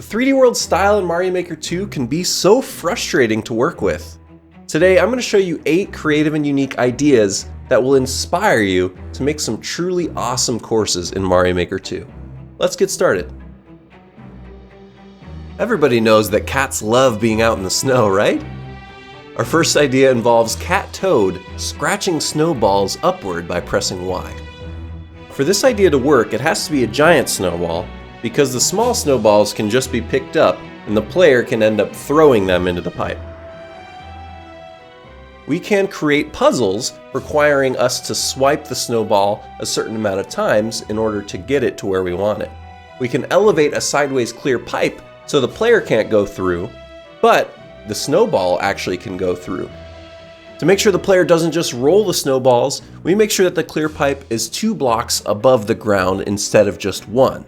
The 3D world style in Mario Maker 2 can be so frustrating to work with. Today I'm going to show you 8 creative and unique ideas that will inspire you to make some truly awesome courses in Mario Maker 2. Let's get started. Everybody knows that cats love being out in the snow, right? Our first idea involves Cat Toad scratching snowballs upward by pressing Y. For this idea to work, it has to be a giant snowball, because the small snowballs can just be picked up and the player can end up throwing them into the pipe. We can create puzzles requiring us to swipe the snowball a certain amount of times in order to get it to where we want it. We can elevate a sideways clear pipe so the player can't go through, but the snowball actually can go through. To make sure the player doesn't just roll the snowballs, we make sure that the clear pipe is 2 blocks above the ground instead of just 1.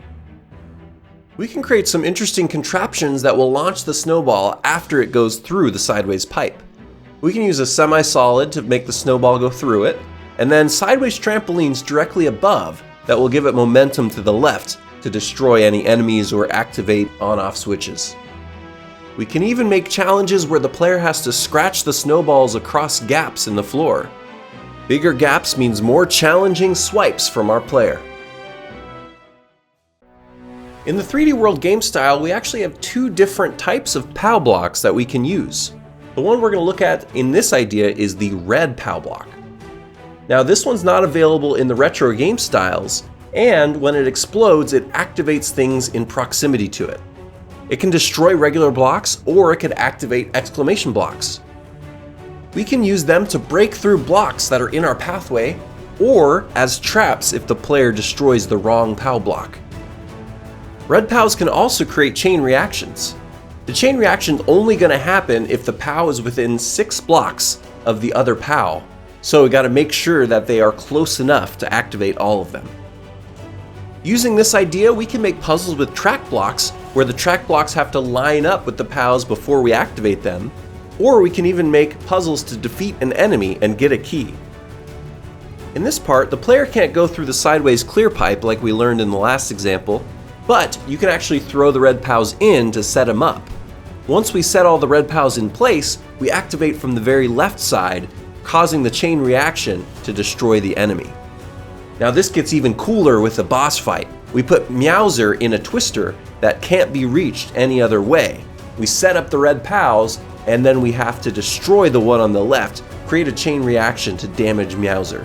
We can create some interesting contraptions that will launch the snowball after it goes through the sideways pipe. We can use a semi-solid to make the snowball go through it, and then sideways trampolines directly above that will give it momentum to the left to destroy any enemies or activate on-off switches. We can even make challenges where the player has to scratch the snowballs across gaps in the floor. Bigger gaps means more challenging swipes from our player. In the 3D world game style, we actually have 2 different types of POW blocks that we can use. The one we're going to look at in this idea is the red POW block. Now this one's not available in the retro game styles, and when it explodes, it activates things in proximity to it. It can destroy regular blocks, or it can activate exclamation blocks. We can use them to break through blocks that are in our pathway, or as traps if the player destroys the wrong POW block. Red POWs can also create chain reactions. The chain reaction is only going to happen if the POW is within 6 blocks of the other POW, so we got to make sure that they are close enough to activate all of them. Using this idea, we can make puzzles with track blocks where the track blocks have to line up with the POWs before we activate them, or we can even make puzzles to defeat an enemy and get a key. In this part, the player can't go through the sideways clear pipe like we learned in the last example, but you can actually throw the red POWs in to set them up. Once we set all the red POWs in place, we activate from the very left side, causing the chain reaction to destroy the enemy. Now this gets even cooler with the boss fight. We put Meowser in a twister that can't be reached any other way. We set up the red POWs, and then we have to destroy the one on the left, create a chain reaction to damage Meowser.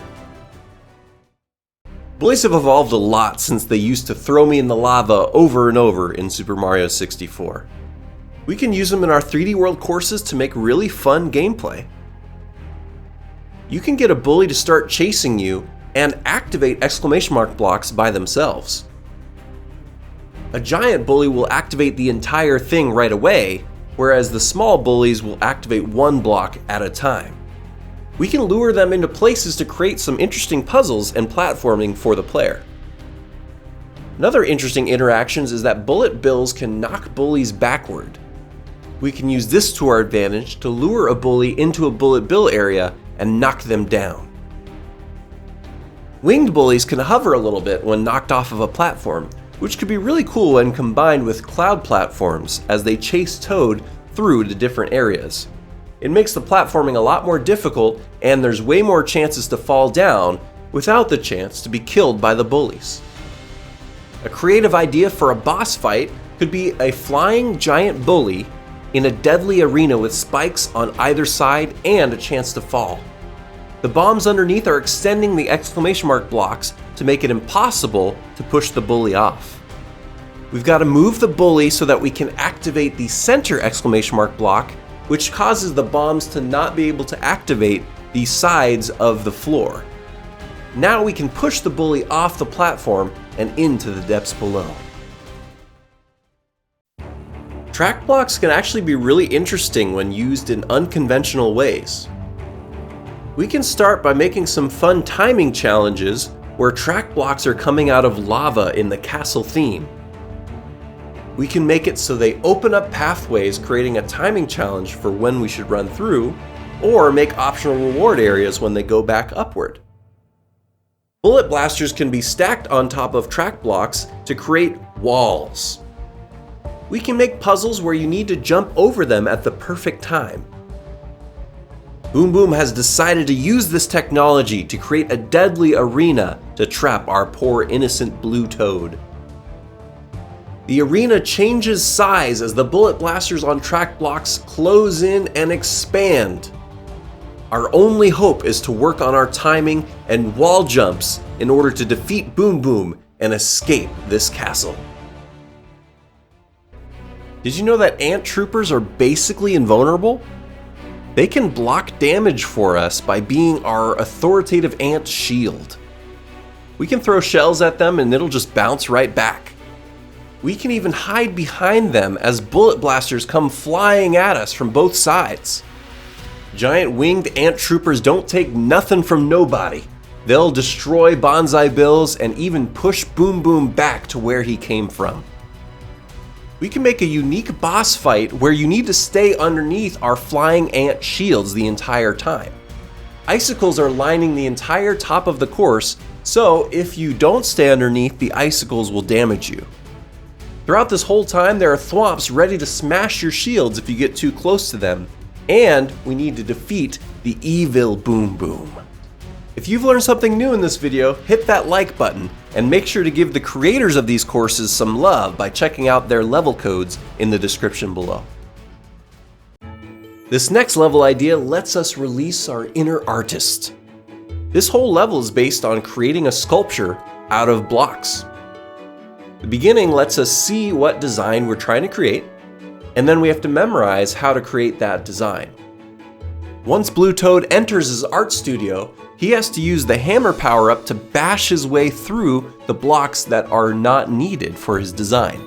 Bullies have evolved a lot since they used to throw me in the lava over and over in Super Mario 64. We can use them in our 3D world courses to make really fun gameplay. You can get a bully to start chasing you and activate exclamation mark blocks by themselves. A giant bully will activate the entire thing right away, whereas the small bullies will activate 1 block at a time. We can lure them into places to create some interesting puzzles and platforming for the player. Another interesting interactions is that bullet bills can knock bullies backward. We can use this to our advantage to lure a bully into a bullet bill area and knock them down. Winged bullies can hover a little bit when knocked off of a platform, which could be really cool when combined with cloud platforms as they chase Toad through to different areas. It makes the platforming a lot more difficult, and there's way more chances to fall down without the chance to be killed by the bullies. A creative idea for a boss fight could be a flying giant bully in a deadly arena with spikes on either side and a chance to fall. The bombs underneath are extending the exclamation mark blocks to make it impossible to push the bully off. We've got to move the bully so that we can activate the center exclamation mark block, which causes the bombs to not be able to activate the sides of the floor. Now we can push the bully off the platform and into the depths below. Track blocks can actually be really interesting when used in unconventional ways. We can start by making some fun timing challenges where track blocks are coming out of lava in the castle theme. We can make it so they open up pathways, creating a timing challenge for when we should run through, or make optional reward areas when they go back upward. Bullet blasters can be stacked on top of track blocks to create walls. We can make puzzles where you need to jump over them at the perfect time. Boom Boom has decided to use this technology to create a deadly arena to trap our poor innocent blue toad. The arena changes size as the bullet blasters on track blocks close in and expand. Our only hope is to work on our timing and wall jumps in order to defeat Boom Boom and escape this castle. Did you know that ant troopers are basically invulnerable? They can block damage for us by being our authoritative ant shield. We can throw shells at them and it'll just bounce right back. We can even hide behind them as bullet blasters come flying at us from both sides. Giant winged ant troopers don't take nothing from nobody. They'll destroy Bonsai Bills and even push Boom Boom back to where he came from. We can make a unique boss fight where you need to stay underneath our flying ant shields the entire time. Icicles are lining the entire top of the course, so if you don't stay underneath, the icicles will damage you. Throughout this whole time, there are thwomps ready to smash your shields if you get too close to them, and we need to defeat the evil Boom Boom. If you've learned something new in this video, hit that like button, and make sure to give the creators of these courses some love by checking out their level codes in the description below. This next level idea lets us release our inner artist. This whole level is based on creating a sculpture out of blocks. The beginning lets us see what design we're trying to create, and then we have to memorize how to create that design. Once Blue Toad enters his art studio, he has to use the hammer power-up to bash his way through the blocks that are not needed for his design.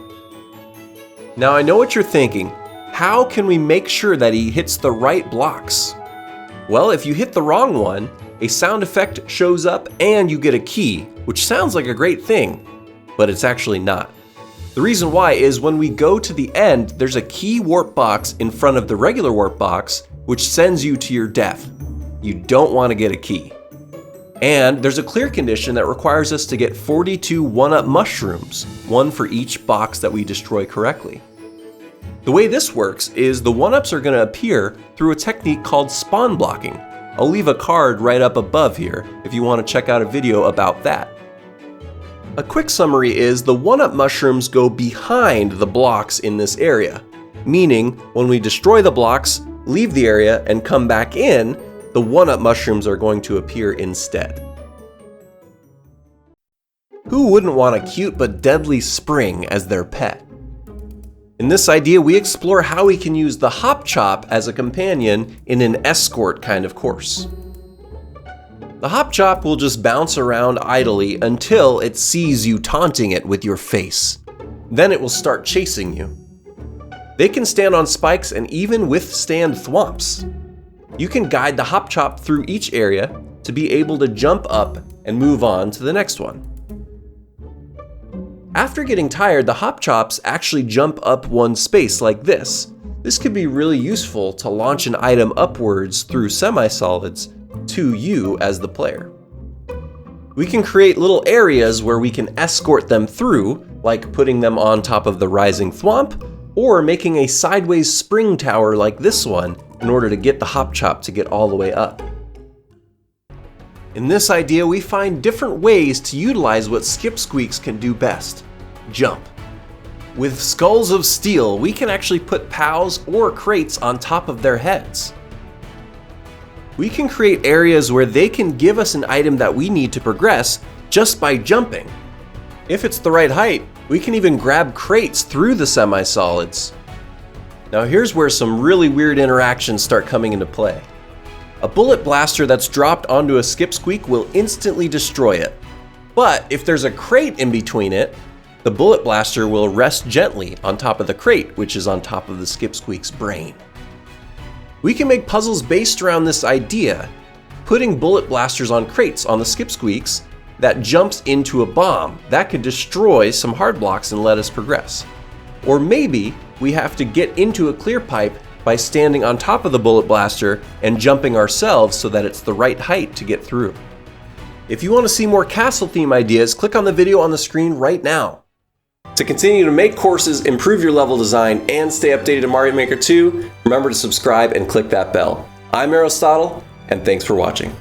Now I know what you're thinking, how can we make sure that he hits the right blocks? Well, if you hit the wrong one, a sound effect shows up and you get a key, which sounds like a great thing, but it's actually not. The reason why is when we go to the end, there's a key warp box in front of the regular warp box, which sends you to your death. You don't want to get a key. And there's a clear condition that requires us to get 42 1-up mushrooms, one for each box that we destroy correctly. The way this works is the 1-ups are going to appear through a technique called spawn blocking. I'll leave a card right up above here if you want to check out a video about that. A quick summary is the 1-up mushrooms go behind the blocks in this area, meaning when we destroy the blocks, leave the area, and come back in, the 1-up mushrooms are going to appear instead. Who wouldn't want a cute but deadly spring as their pet? In this idea, we explore how we can use the Hop Chop as a companion in an escort kind of course. The Hop Chop will just bounce around idly until it sees you taunting it with your face. Then it will start chasing you. They can stand on spikes and even withstand thwomps. You can guide the Hop Chop through each area to be able to jump up and move on to the next one. After getting tired, the Hop Chops actually jump up one space like this. This could be really useful to launch an item upwards through semi-solids to you as the player. We can create little areas where we can escort them through, like putting them on top of the rising thwomp, or making a sideways spring tower like this one in order to get the Hop Chop to get all the way up. In this idea, we find different ways to utilize what Skip Squeaks can do best: jump. With Skulls of Steel, we can actually put Pows or crates on top of their heads. We can create areas where they can give us an item that we need to progress just by jumping. If it's the right height, we can even grab crates through the semi-solids. Now here's where some really weird interactions start coming into play. A bullet blaster that's dropped onto a Skip Squeak will instantly destroy it. But if there's a crate in between it, the bullet blaster will rest gently on top of the crate, which is on top of the Skip Squeak's brain. We can make puzzles based around this idea, putting bullet blasters on crates on the Skip Squeaks that jumps into a bomb that could destroy some hard blocks and let us progress. Or maybe we have to get into a clear pipe by standing on top of the bullet blaster and jumping ourselves so that it's the right height to get through. If you want to see more castle theme ideas, click on the video on the screen right now. To continue to make courses, improve your level design, and stay updated in Mario Maker 2, remember to subscribe and click that bell. I'm Arrowstotle, and thanks for watching.